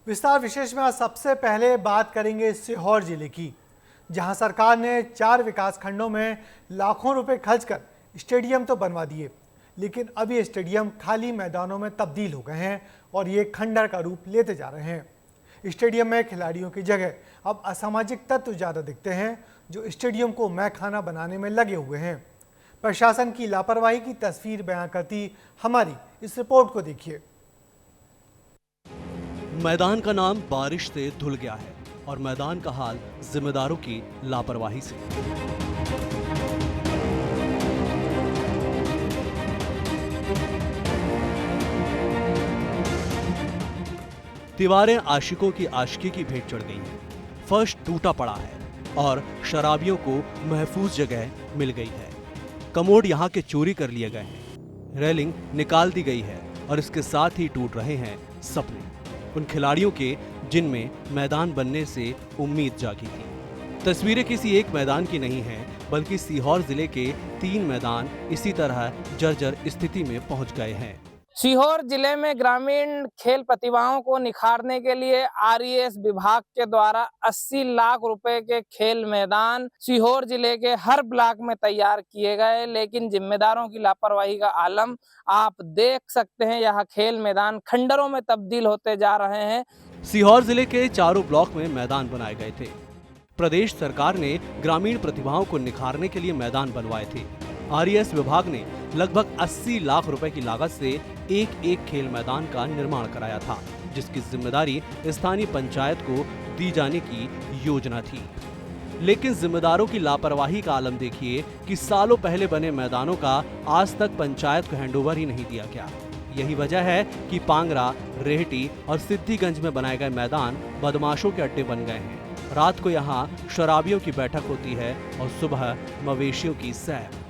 विस्तार विशेष में आज सबसे पहले बात करेंगे सीहोर जिले की, जहां सरकार ने 4 विकास खंडों में लाखों रुपए खर्च कर स्टेडियम तो बनवा दिए, लेकिन अब ये स्टेडियम खाली मैदानों में तब्दील हो गए हैं और ये खंडहर का रूप लेते जा रहे हैं। स्टेडियम में खिलाड़ियों की जगह अब असामाजिक तत्व ज़्यादा दिखते हैं, जो स्टेडियम को मैखाना बनाने में लगे हुए हैं। प्रशासन की लापरवाही की तस्वीर बयां करती हमारी इस रिपोर्ट को देखिए। मैदान का नाम बारिश से धुल गया है और मैदान का हाल जिम्मेदारों की लापरवाही से। दीवारें आशिकों की आशिकी की भेंट चढ़ गई हैं, फर्श टूटा पड़ा है और शराबियों को महफूज जगह मिल गई है। कमोड यहाँ के चोरी कर लिए गए हैं, रेलिंग निकाल दी गई है और इसके साथ ही टूट रहे हैं सपने उन खिलाड़ियों के जिनमें मैदान बनने से उम्मीद जागी थी। तस्वीरें किसी एक मैदान की नहीं हैं, बल्कि सीहोर जिले के 3 मैदान इसी तरह जर्जर स्थिति में पहुंच गए हैं। सीहोर जिले में ग्रामीण खेल प्रतिभाओं को निखारने के लिए आरईएस विभाग के द्वारा 80 लाख रुपए के खेल मैदान सीहोर जिले के हर ब्लॉक में तैयार किए गए, लेकिन जिम्मेदारों की लापरवाही का आलम आप देख सकते हैं। यह खेल मैदान खंडरों में तब्दील होते जा रहे हैं। सीहोर जिले के चारों ब्लॉक में मैदान बनाए गए थे। प्रदेश सरकार ने ग्रामीण प्रतिभाओं को निखारने के लिए मैदान बनवाए थे। आरईएस विभाग ने लगभग 80 लाख रुपए की लागत से एक खेल मैदान का निर्माण कराया था, जिसकी जिम्मेदारी स्थानीय पंचायत को दी जाने की योजना थी। लेकिन जिम्मेदारों की लापरवाही का आलम देखिए कि सालों पहले बने मैदानों का आज तक पंचायत को हैंडओवर ही नहीं दिया गया। यही वजह है कि पांगरा, रेहटी और सिद्धिगंज में बनाए गए मैदान बदमाशों के अड्डे बन गए हैं। रात को यहाँ शराबियों की बैठक होती है और सुबह मवेशियों की सैर।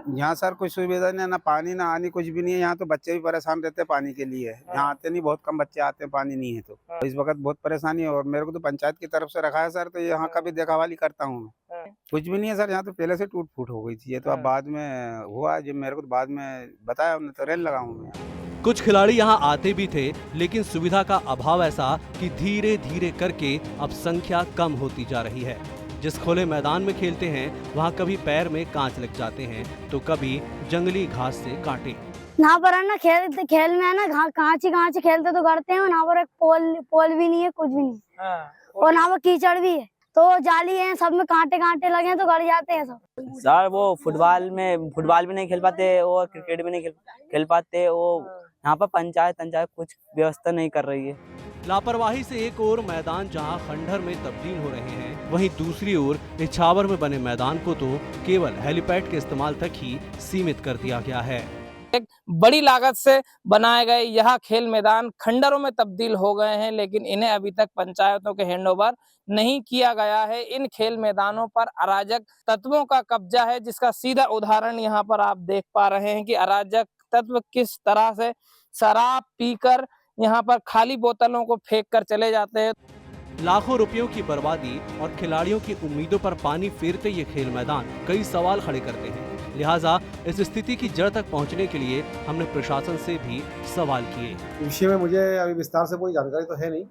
यहाँ सर कोई सुविधा नहीं है, ना पानी ना आनी, कुछ भी नहीं है। यहाँ तो बच्चे भी परेशान रहते हैं पानी के लिए। यहाँ आते नहीं, बहुत कम बच्चे आते हैं, पानी नहीं है तो इस वक्त बहुत परेशानी है। और मेरे को तो पंचायत की तरफ से रखा है सर, तो यहाँ का भी देखभाली करता हूँ मैं। कुछ भी नहीं है सर, यहाँ तो पहले से टूट फूट हो गई थी। ये तो अब बाद में हुआ, जब मेरे को तो बाद में बताया उन्होंने, तो रेल लगा हूँ मैं। कुछ खिलाड़ी यहाँ आते भी थे, लेकिन सुविधा का अभाव ऐसा कि धीरे धीरे करके अब संख्या कम होती जा रही है। जिस खुले मैदान में खेलते हैं वहाँ कभी पैर में कांच लग जाते हैं तो कभी जंगली घास से कांटे। यहाँ पर है ना खेल में है ना कांच ही खेलते तो करते हैं। यहाँ पर एक पोल भी नहीं है, कुछ भी नहीं। और यहाँ पर कीचड़ भी है, तो जाली है, सब में कांटे लगे हैं तो गड़ जाते हैं सब। सर वो फुटबॉल भी नहीं खेल पाते और क्रिकेट भी नहीं खेल पाते। वो यहाँ पर पंचायत कुछ व्यवस्था नहीं कर रही है। लापरवाही से एक ओर मैदान जहां खंडहर में तब्दील हो रहे हैं, वहीं दूसरी ओर इछावर में बने मैदान को तो केवल हेलीपैड के इस्तेमाल तक ही सीमित कर दिया गया है। एक बड़ी लागत से बनाए गए यह खेल मैदान खंडरों में तब्दील हो गए हैं, लेकिन इन्हें अभी तक पंचायतों के हैंडओवर नहीं किया गया है। इन खेल मैदानों पर अराजक तत्वों का कब्जा है, जिसका सीधा उदाहरण यहाँ पर आप देख पा रहे हैं कि अराजक तत्व किस तरह से शराब पीकर यहाँ पर खाली बोतलों को फेंक कर चले जाते हैं। लाखों रुपयों की बर्बादी और खिलाड़ियों की उम्मीदों पर पानी फेरते ये खेल मैदान कई सवाल खड़े करते हैं। लिहाजा इस स्थिति की जड़ तक पहुंचने के लिए हमने प्रशासन से भी सवाल किए। इस विषय में मुझे अभी विस्तार से कोई जानकारी तो है नहीं,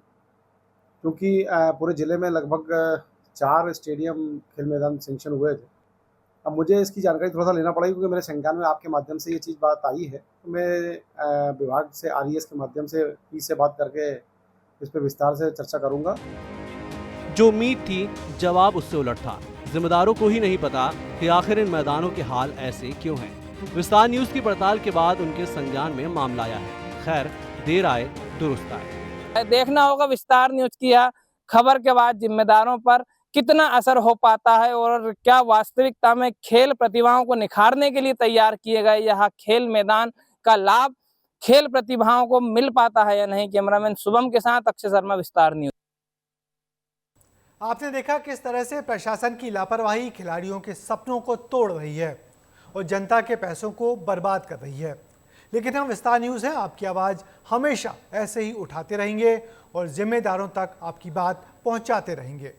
क्योंकि पूरे जिले में लगभग 4 स्टेडियम खेल मैदान सैंक्शन हुए थे। अब मुझे इसकी जानकारी थोड़ा सा लेना पड़ेगी, क्योंकि मेरे संज्ञान में आपके माध्यम से ये चीज़ बात आई है। तो मैं विभाग से आरईएस के माध्यम से से बात करके इस पर विस्तार से चर्चा करूंगा। जो उम्मीद थी, जवाब उससे उलट था। जिम्मेदारों को ही नहीं पता कि आखिर इन मैदानों के हाल ऐसे क्यों हैं। विस्तार न्यूज की पड़ताल के बाद उनके संज्ञान में मामला आया है। खैर, देर आए दुरुस्त आए। देखना होगा विस्तार न्यूज की खबर के बाद जिम्मेदारों पर कितना असर हो पाता है और क्या वास्तविकता में खेल प्रतिभाओं को निखारने के लिए तैयार किए गए यह खेल मैदान का लाभ खेल प्रतिभाओं को मिल पाता है या नहीं। कैमरामैन शुभम के साथ अक्षय शर्मा, विस्तार न्यूज। आपने देखा किस तरह से प्रशासन की लापरवाही खिलाड़ियों के सपनों को तोड़ रही है और जनता के पैसों को बर्बाद कर रही है। लेकिन हम विस्तार न्यूज़ हैं, आपकी आवाज़ हमेशा ऐसे ही उठाते रहेंगे और जिम्मेदारों तक आपकी बात पहुंचाते रहेंगे।